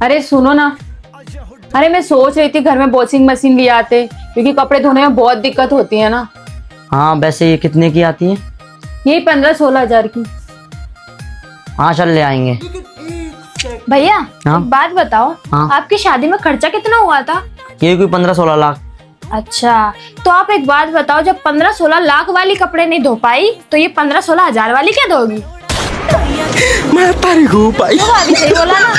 अरे सुनो ना। अरे मैं सोच रही थी घर में वॉशिंग मशीन ले आते, क्योंकि कपड़े धोने में बहुत दिक्कत होती है ना। हाँ वैसे ये कितने की आती है? यही 15-16 हजार की। हाँ चल ले आएंगे। भैया हाँ? एक बात बताओ, हाँ? आपकी शादी में खर्चा कितना हुआ था? ये कोई 15-16 लाख। अच्छा, तो आप एक बात बताओ, जब 15-16 लाख वाली कपड़े नहीं धो पाई तो ये 15-16 हजार वाली क्या धोगी? मैं तारी को भाई। तो भाभी सही बोला ना।